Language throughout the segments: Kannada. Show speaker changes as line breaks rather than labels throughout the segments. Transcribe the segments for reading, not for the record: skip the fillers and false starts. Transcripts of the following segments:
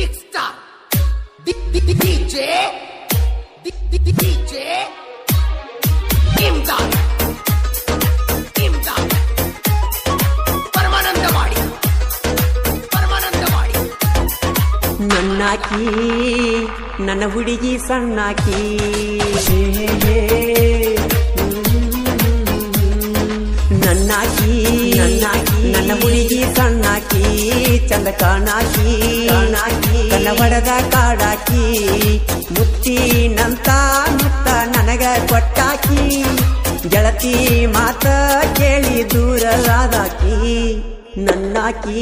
Remix Star DJ Imdad Paramanandawadi
ನನ್ನಾಕಿ ನನ್ನ ಹುಡುಗಿ ಸಣ್ಣಾಕಿ ನನ್ನಾಕಿ ನನ್ನ ಹುಡುಗಿ ಸಣ್ಣಾಕಿ ಚಂದ ಕಾಣಾಕಿ ಕನ್ನ ಹೊಡೆದ ಕಾಡಾಕಿ ಮುತ್ತಿನಂತ ಮುತ್ತ ನನಗ ಕೊಟ್ಟಾಕಿ ಗೆಳತಿ ಮಾತ ಕೇಳಿ ದೂರದಾಕಿ ನನ್ನಾಕಿ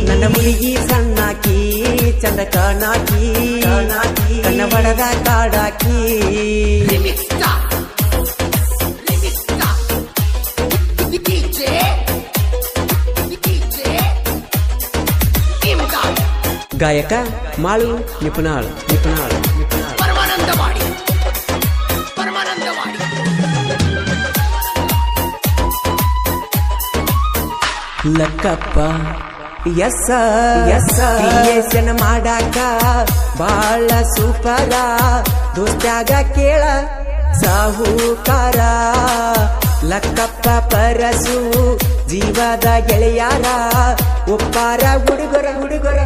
ನನ್ನ ಹುಡುಗಿ ಸಣ್ಣಾಕಿ ಚಂದ ಕಾಣಾಕಿ ಕನ್ನ ಹೊಡೆದ ಕಾಡಾಕಿ
Remix Star DJ Imdad
ಗಾಯಕ ಮಾಳು ನಿಪುಣಾಳ್
ಪರಮಾನಂದವಾಡಿ
ಲಕ್ಕಪ್ಪ ಕ್ರಿಯೇಷನ್ ಮಾಡಾಕ ಬಾಳ ಸೂಪರ ದೋಸ್ತ್ಯಾಗ ಕೇಳ ಸಾಹುಕಾರ ಲಕ್ಕಪ್ಪ ಪರಸು ಜೀವದ ಗೆಳೆಯಾರ ಒಪ್ಪಾರ ಹುಡುಗರ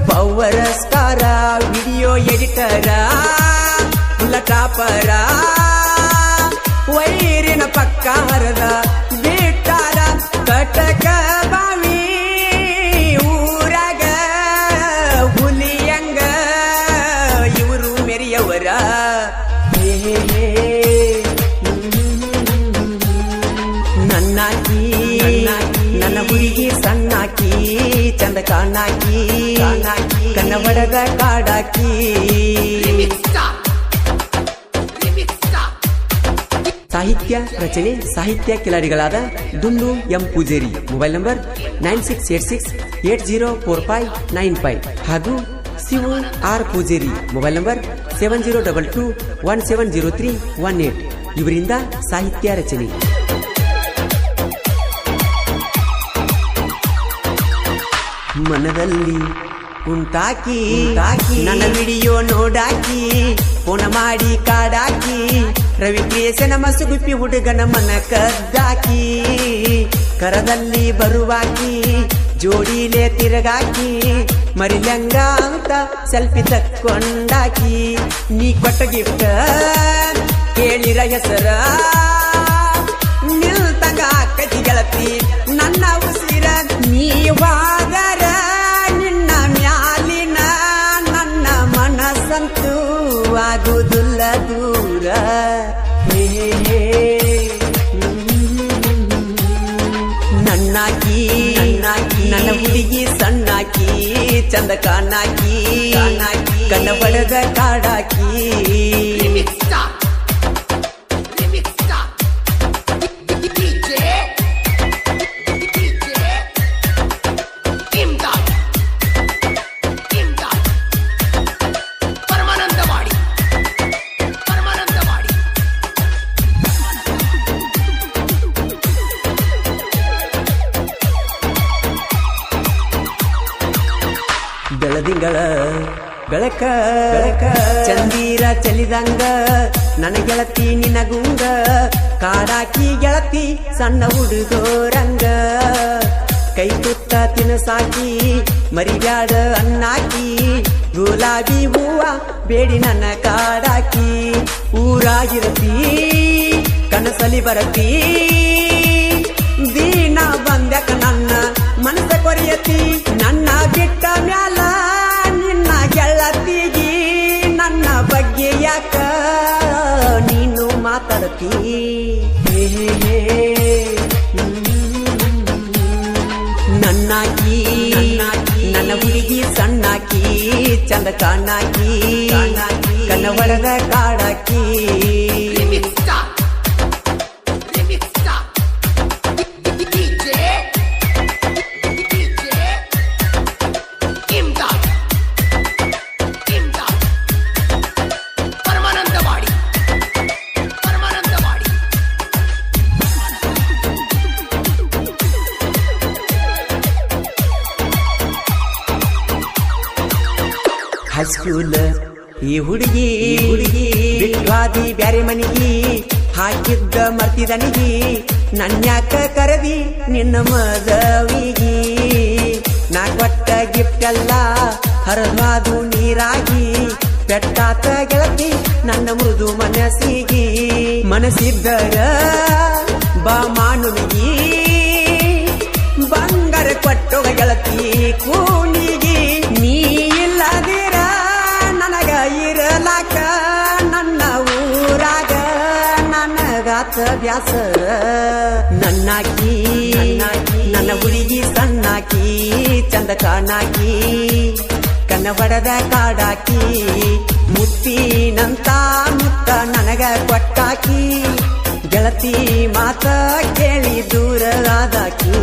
ಪವರ್ ಸ್ಟಾರ ವಿಡಿಯೋ ಎಡಿಟರ ಟಾಪರ ವೈರಿನ ಪಕ್ಕ ಹರದ ಬಿಟ್ಟಾರ ಕಟಕ ಬಾವಿ ಊರಾಗ ಹುಲಿಯಂಗ ಇವರು ಮೆರಿಯವರ ನನ್ನಾಕಿ ನನ್ನ ಹುಡುಗಿ ಸಣ್ಣಾಕಿ ಚಂದ ಕಾಣಾಕಿ ಕನ್ನ ಹೊಡೆದ ಕಾಡಾಕಿ
Remix Star
ಸಾಹಿತ್ಯ ರಚನೆ ಸಾಹಿತ್ಯ ಕಿಲಾಡಿಗಳಾದ ದುಂಡು ಎಂ ಪೂಜೇರಿ ಮೊಬೈಲ್ ನಂಬರ್ 9686804595 ಹಾಗೂ Shivu R Poojari mobile number 7022170318 ಇವರಿಂದ ಸಾಹಿತ್ಯ ರಚನೆ. ಮನದಲ್ಲಿ ಉಂಟಾಕಿ ನನ್ನ ವಿಡಿಯೋ ನೋಡಾಕಿ ಫೋನ ಮಾಡಿ ಕಾಡಾಕಿ ರವಿ ಕ್ರಿಯೇಷನ್ ಮಸುಗುಪ್ಪಿ ಹುಡುಗನ ಮನ ಕದ್ದಾಕಿ ಕರದಲ್ಲಿ ಬರುವಾಕಿ ಜೋಡಿಲೆ ತಿರುಗಾಕಿ ಮರಿಲಂಗ ಅಂತ ಸೆಲ್ಫಿ ತಕ್ಕೊಂಡಾಕಿ ನೀ ಕೊಟ್ಟ ಗಿಫ್ಟ್ ಕೇಳಿರ ಹೆಸರ ನಿಲ್ತಂಗ ಆಕತಿ ಗೆಳತಿ ನನ್ನ ಉಸಿರ ನೀವಾದರ ನಿನ್ನ ಮ್ಯಾಲಿನ ನನ್ನ ಮನಸ್ಸಂತೂ ಆಗುವುದಿಲ್ಲ ದೂರ ನನ್ನಾಕಿ ನನ್ನ ಹುಡುಗಿ ಸಣ್ಣಾಕಿ ಚಂದ ಕಾಣಾಕಿ ಕನ್ನ ಬಡದ ಕಾಡಾಕಿ
Remix Star DJ Imdad Paramanandawadi
ಬೆಳದಿಂಗಳ ಬೆಳಕ ಚಂದೀರ ಚಲಿದಂಗ ನನ್ನ ಗೆಳತಿ ನಿನಗುಂಗ ಕಾಡಾಕಿ ಗೆಳತಿ ಸಣ್ಣ ಹುಡುಗೋರಂಗ ಕೈ ತುತ್ತ ತಿನಸಾಕಿ ಮರಿಬ್ಯಾಡ ಅನ್ನಾಕಿ ಗುಲಾಬಿ ಹೂವ ಬೇಡಿ ನನ್ನ ಕಾಡಾಕಿ ಊರಾಗಿರತಿ ಕನಸಲಿ ಬರತಿ ದೀನ ಬಂದ್ಯಾಕ ನನ್ನ ಮನಸ್ಸ ಕೊರಿಯತಿ ನನ್ನ ಬಿಟ್ಟ ಮ್ಯಾಲ ನಿನ್ನ ಗೆಳತಿಗಿ ನನ್ನ ಬಗ್ಗೆ ಯಾಕ ನೀನು ಮಾತಾಡತಿ ನನ್ನಾಕಿ ನನ್ನ ಹುಡುಗಿ ಸಣ್ಣಾಕಿ ಚಂದ ಕಾಣಾಕಿ ಕನ್ನ ಹೊಡೆದ ಕಾಡಾಕಿ
Remix Star DJ Imdad Paramanandawadi
high school ಈ ಹುಡುಗಿ ಬಿಟ್ವಾದಿ ಬ್ಯಾರೆ ಮನಿಗಿ ಹಾಕಿದ್ದ ಮರ್ತಿದನಿಗಿ ನನ್ಯಾಕ ಕರದಿ ನಿನ್ನ ಮದವಿಗಿ ನಾ ಕೊಟ್ಟ ಗಿಫ್ಟ್ ಎಲ್ಲ ಹರದ್ವಾದು ನೀರಾಗಿ ಪೆಟ್ಟಾತ ಗೆಳತಿ ನನ್ನ ಮೃದು ಮನಸ್ಸಿದ್ದರ ಬಾ ಮಾನುನಿಗಿ ಬಂಗಾರ ಕೊಟ್ಟೋಗ ಗೆಳತಿ ಕೂನಿಗಿ ನೀ ಇಲ್ಲದಿರ ನನಗ ಇರಲಾಕ ನನ್ನ ಊರಾಗ ನನಗಾತ ಬ್ಯಾಸರ ನನ್ನಾಕಿ ನನ್ನ ಹುಡುಗಿ ಸಣ್ಣಾಕಿ ಚಂದ ಕಾಣಾಕಿ ಕನ್ನ ಬಡದ ಕಾಡಾಕಿ ಮುತ್ತಿನಂತ ಮುತ್ತ ನನಗ ಕೊಟ್ಟಾಕಿ ಗೆಳತಿ ಮಾತ ಕೇಳಿ ದೂರದಾಕಿ